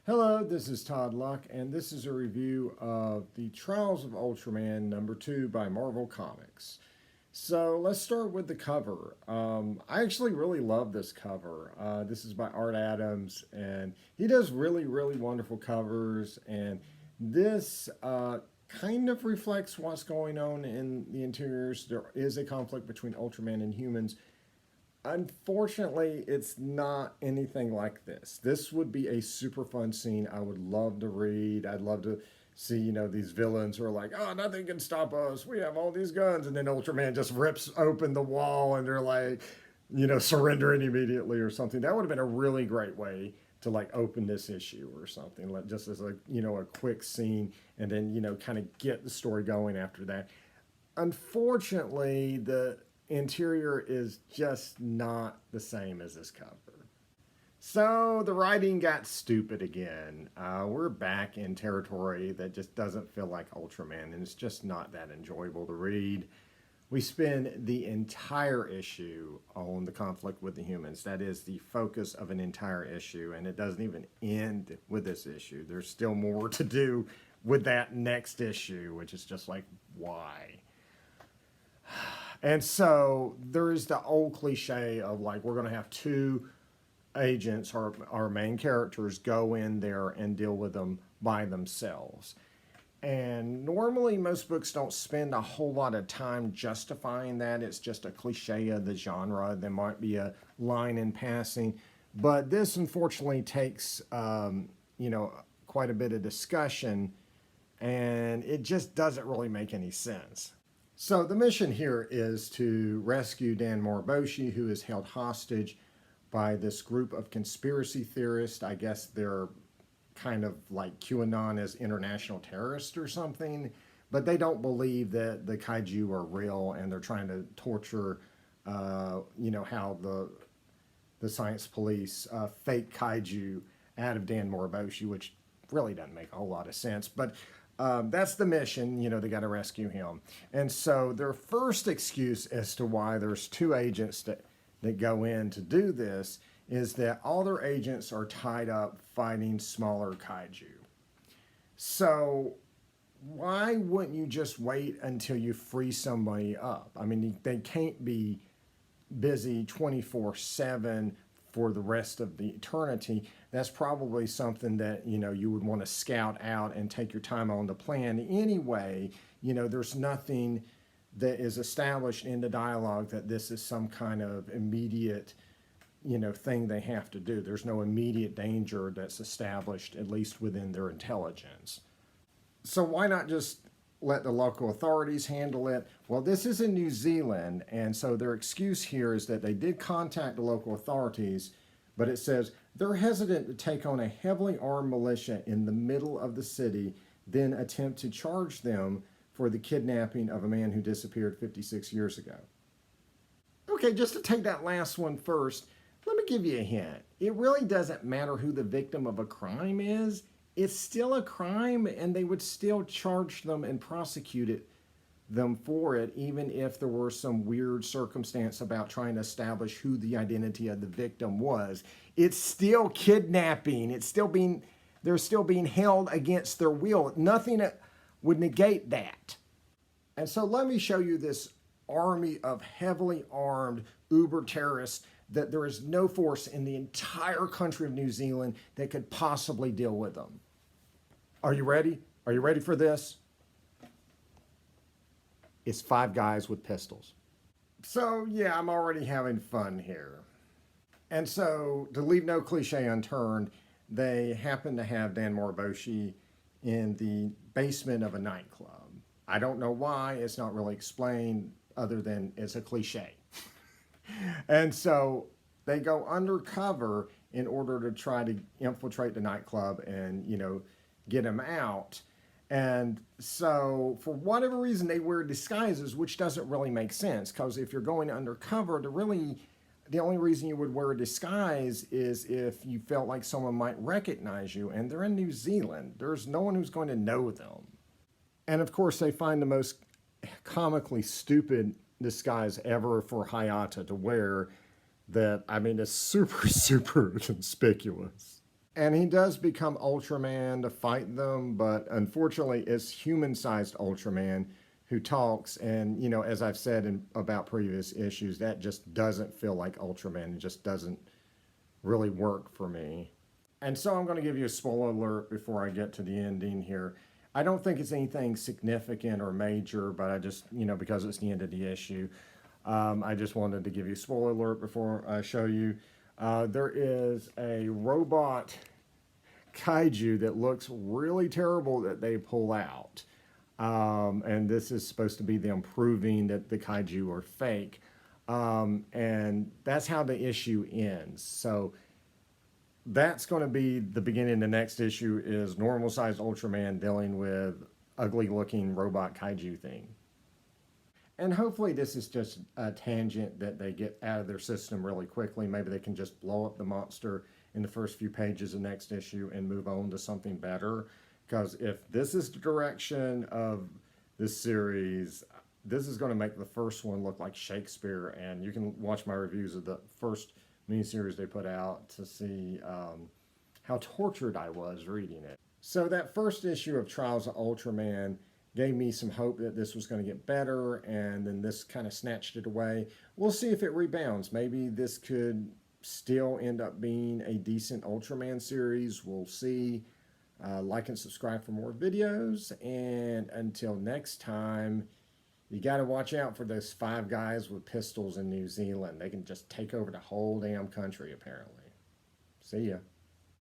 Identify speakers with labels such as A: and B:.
A: Hello, this is Todd Luck, and this is a review of The Trials of Ultraman #2 by Marvel Comics. So let's start with the cover. I actually really love this cover. This is by Art Adams, and he does really wonderful covers, and this kind of reflects what's going on in the interiors. There is a conflict between Ultraman and humans. Unfortunately, it's not anything like this. This would be a super fun scene I would love to read. I'd love to see, these villains who are like, oh, nothing can stop us. We have all these guns. And then Ultraman just rips open the wall and they're like, surrendering immediately or something. That would have been a really great way to like open this issue or something, like just as a, a quick scene and then, kind of get the story going after that. Unfortunately, the interior is just not the same as this cover. So the writing got stupid again. We're back in territory that just doesn't feel like Ultraman, and it's just not that enjoyable to read. We spend the entire issue on the conflict with the humans. That is the focus of an entire issue, and it doesn't even end with this issue. There's still more to do with that next issue, which is just like, why? And so there's the old cliche of like, we're going to have two agents, our main characters, go in there and deal with them by themselves. And normally most books don't spend a whole lot of time justifying that. It's just a cliche of the genre. There might be a line in passing. But this unfortunately takes, quite a bit of discussion, and it just doesn't really make any sense. So the mission here is to rescue Dan Moriboshi, who is held hostage by this group of conspiracy theorists. I guess they're kind of like QAnon as international terrorists or something, but they don't believe that the kaiju are real, and they're trying to torture, how the science police fake kaiju out of Dan Moriboshi, which really doesn't make a whole lot of sense, but that's the mission. They got to rescue him. And so their first excuse as to why there's two agents that go in to do this is that all their agents are tied up fighting smaller kaiju. So why wouldn't you just wait until you free somebody up? I mean, they can't be busy 24/7 for the rest of the eternity. That's probably something that, you would want to scout out and take your time on to plan anyway. There's nothing that is established in the dialogue that this is some kind of immediate, thing they have to do. There's no immediate danger that's established, at least within their intelligence. So why not just let the local authorities handle it? Well, this is in New Zealand, and so their excuse here is that they did contact the local authorities, but it says they're hesitant to take on a heavily armed militia in the middle of the city, then attempt to charge them for the kidnapping of a man who disappeared 56 years ago. Okay, just to take that last one first, let me give you a hint. It really doesn't matter who the victim of a crime is. It's still a crime, and they would still charge them and prosecute them for it, even if there were some weird circumstance about trying to establish who the identity of the victim was. It's still kidnapping. They're still being held against their will. Nothing would negate that. And so let me show you this army of heavily armed uber terrorists that there is no force in the entire country of New Zealand that could possibly deal with them. Are you ready? Are you ready for this? It's 5 guys with pistols. So yeah, I'm already having fun here. And so to leave no cliche unturned, they happen to have Dan Moriboshi in the basement of a nightclub. I don't know why. It's not really explained other than it's a cliche. And so they go undercover in order to try to infiltrate the nightclub and, get him out. And so for whatever reason, they wear disguises, which doesn't really make sense, because if you're going undercover, the only reason you would wear a disguise is if you felt like someone might recognize you, and they're in New Zealand. There's no one who's going to know them. And of course, they find the most comically stupid disguise ever for Hayata to wear that, is super conspicuous. And he does become Ultraman to fight them, but unfortunately, it's human-sized Ultraman who talks. And, you know, as I've said about previous issues, that just doesn't feel like Ultraman. It just doesn't really work for me. And so I'm going to give you a spoiler alert before I get to the ending here. I don't think it's anything significant or major, but I just, you know, because it's the end of the issue, I just wanted to give you a spoiler alert before I show you. There is a robot kaiju that looks really terrible that they pull out. And this is supposed to be them proving that the kaiju are fake. And that's how the issue ends. So that's going to be the beginning of the next issue, is normal sized Ultraman dealing with ugly looking robot kaiju thing. And hopefully this is just a tangent that they get out of their system really quickly. Maybe they can just blow up the monster in the first few pages of next issue and move on to something better. Because if this is the direction of this series, this is going to make the first one look like Shakespeare. And you can watch my reviews of the first miniseries they put out to see how tortured I was reading it. So that first issue of Trials of Ultraman gave me some hope that this was going to get better, and then this kind of snatched it away. We'll see if it rebounds. Maybe this could still end up being a decent Ultraman series. We'll see. Like and subscribe for more videos, and until next time, you got to watch out for those 5 guys with pistols in New Zealand. They can just take over the whole damn country, apparently. See ya.